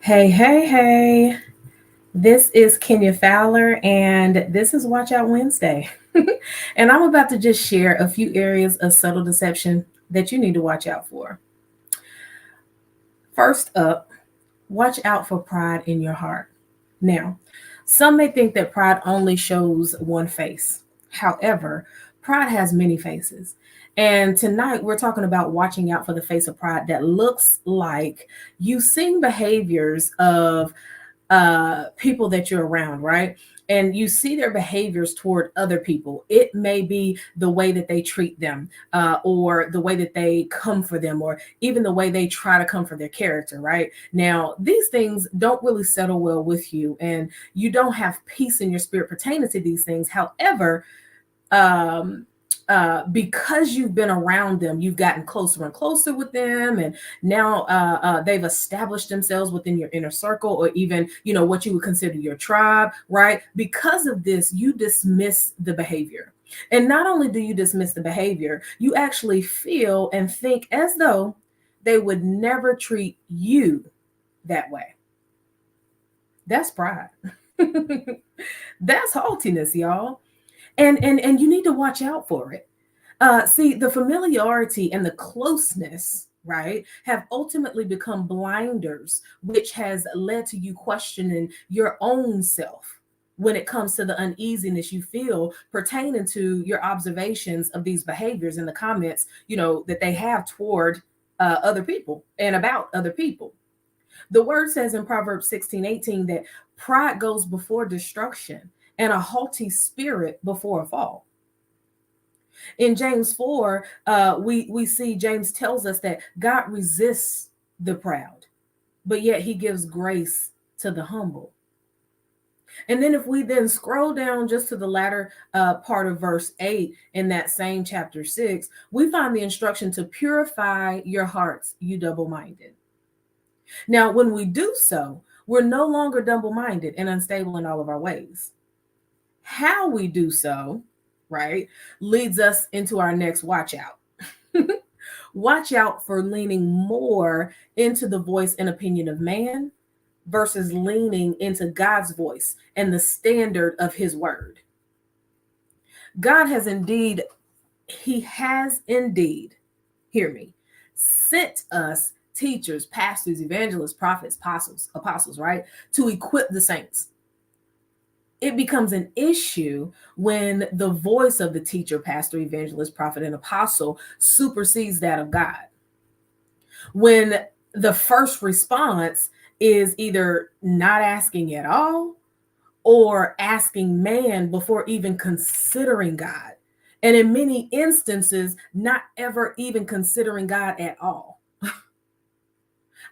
Hey, hey, hey. This is Kenya Fowler, and this is Watch Out Wednesday. And I'm about to just share a few areas of subtle deception that you need to watch out for. First up, watch out for pride in your heart. Now, some may think that pride only shows one face. However, pride has many faces. And tonight we're talking about watching out for the face of pride that looks like you seeing behaviors of people that you're around, right? And you see their behaviors toward other people. It may be the way that they treat them, or the way that they come for them, or even the way they try to come for their character, right? Now, these things don't really settle well with you, and you don't have peace in your spirit pertaining to these things. However, um, because you've been around them, you've gotten closer and closer with them, and now they've established themselves within your inner circle, or even what you would consider your tribe, right? Because of this, you dismiss the behavior, and not only do you dismiss the behavior, you actually feel and think as though they would never treat you that way. That's pride. That's haughtiness, y'all, and you need to watch out for it. See, the familiarity and the closeness, right, have ultimately become blinders, which has led to you questioning your own self when it comes to the uneasiness you feel pertaining to your observations of these behaviors and the comments, that they have toward other people and about other people. The word says in Proverbs 16:18 that pride goes before destruction and a haughty spirit before a fall. In James 4, we see James tells us that God resists the proud, but yet he gives grace to the humble. And then if we then scroll down just to the latter part of verse 8 in that same chapter 6, we find the instruction to purify your hearts, you double-minded. Now, when we do so, we're no longer double-minded and unstable in all of our ways. How we do so, right, leads us into our next watch out. Watch out for leaning more into the voice and opinion of man versus leaning into God's voice and the standard of his word. God has indeed, he has indeed, hear me, sent us teachers, pastors, evangelists, prophets, apostles, right, to equip the saints. It becomes an issue when the voice of the teacher, pastor, evangelist, prophet, and apostle supersedes that of God. When the first response is either not asking at all or asking man before even considering God. And in many instances, not ever even considering God at all.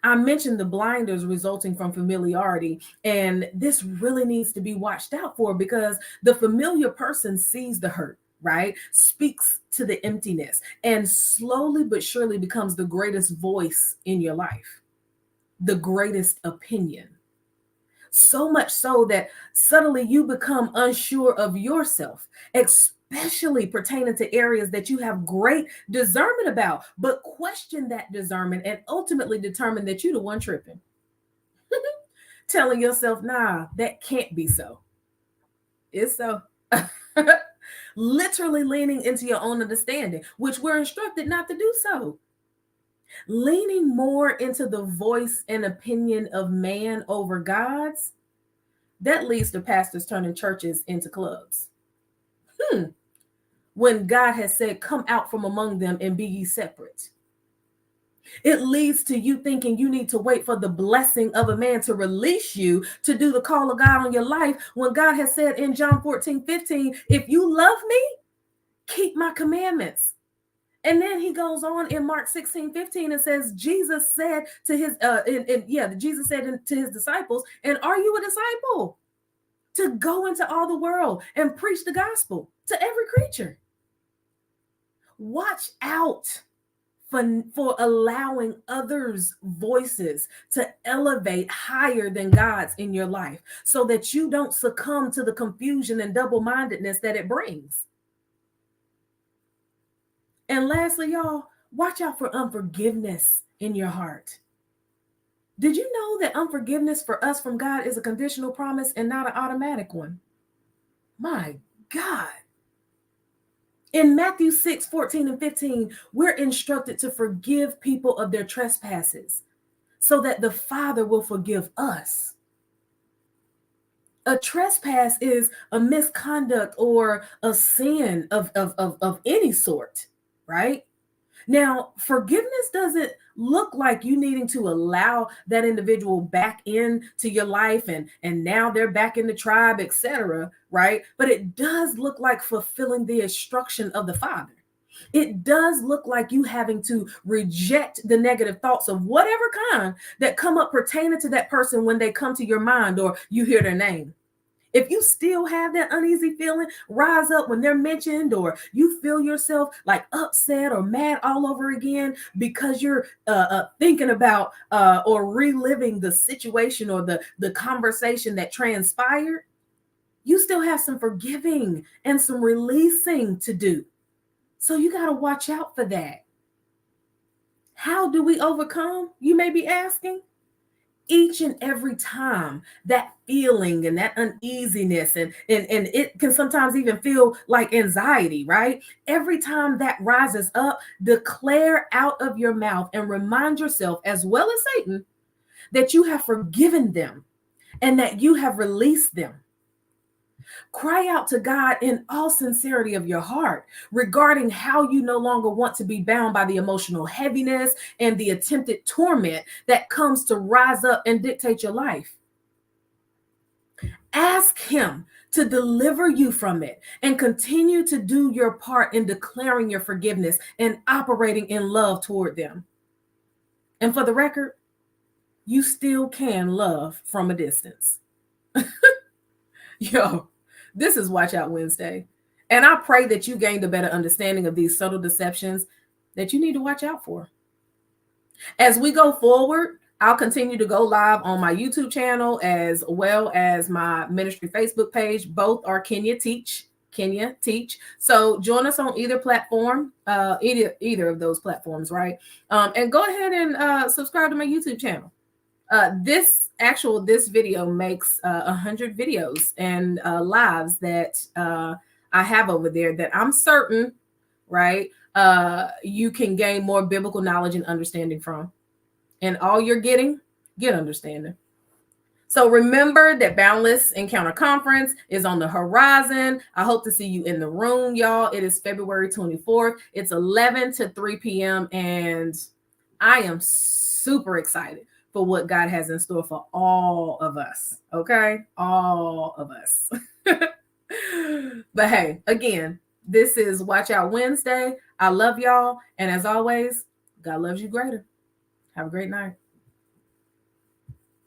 I mentioned the blinders resulting from familiarity, and this really needs to be watched out for because the familiar person sees the hurt, right? Speaks to the emptiness, and slowly but surely becomes the greatest voice in your life, the greatest opinion. So much so that suddenly you become unsure of yourself, especially pertaining to areas that you have great discernment about, but question that discernment and ultimately determine that you're the one tripping. Telling yourself, nah, that can't be so. It's so. Literally leaning into your own understanding, which we're instructed not to do so. Leaning more into the voice and opinion of man over God's, that leads to pastors turning churches into clubs. When God has said, come out from among them and be ye separate. It leads to you thinking you need to wait for the blessing of a man to release you to do the call of God on your life when God has said in John 14:15, if you love me, keep my commandments. And then he goes on in Mark 16:15 and says, Jesus said to his, Jesus said to his disciples, and are you a disciple? To go into all the world and preach the gospel to every creature. Watch out for allowing others' voices to elevate higher than God's in your life so that you don't succumb to the confusion and double-mindedness that it brings. And lastly, y'all, watch out for unforgiveness in your heart. Did you know that unforgiveness for us from God is a conditional promise and not an automatic one? My God. In Matthew 6:14 and 15, we're instructed to forgive people of their trespasses so that the Father will forgive us. A trespass is a misconduct or a sin of any sort, right? Now, forgiveness doesn't look like you needing to allow that individual back into your life and now they're back in the tribe, etc., right? But it does look like fulfilling the instruction of the Father. It does look like you having to reject the negative thoughts of whatever kind that come up pertaining to that person when they come to your mind or you hear their name. If you still have that uneasy feeling rise up when they're mentioned, or you feel yourself like upset or mad all over again because you're thinking about or reliving the situation or the conversation that transpired, you still have some forgiving and some releasing to do. So you got to watch out for that. How do we overcome? You may be asking. Each and every time that feeling and that uneasiness and it can sometimes even feel like anxiety, right? Every time that rises up, declare out of your mouth and remind yourself, as well as Satan, that you have forgiven them and that you have released them. Cry out to God in all sincerity of your heart regarding how you no longer want to be bound by the emotional heaviness and the attempted torment that comes to rise up and dictate your life. Ask Him to deliver you from it and continue to do your part in declaring your forgiveness and operating in love toward them. And for the record, you still can love from a distance. Yo, this is Watch Out Wednesday. And I pray that you gained a better understanding of these subtle deceptions that you need to watch out for. As we go forward, I'll continue to go live on my YouTube channel as well as my ministry Facebook page. Both are Kenya Teach. So join us on either platform, either of those platforms, right? And go ahead and subscribe to my YouTube channel. This video makes 100 videos and lives that I have over there that I'm certain, right, you can gain more biblical knowledge and understanding from. And all you're getting, get understanding. So remember that Boundless Encounter Conference is on the horizon. I hope to see you in the room, y'all. It is February 24th. It's 11 to 3 p.m. And I am super excited for what God has in store for all of us. Okay? All of us. But hey, again, this is Watch Out Wednesday. I love y'all. And as always, God loves you greater. Have a great night.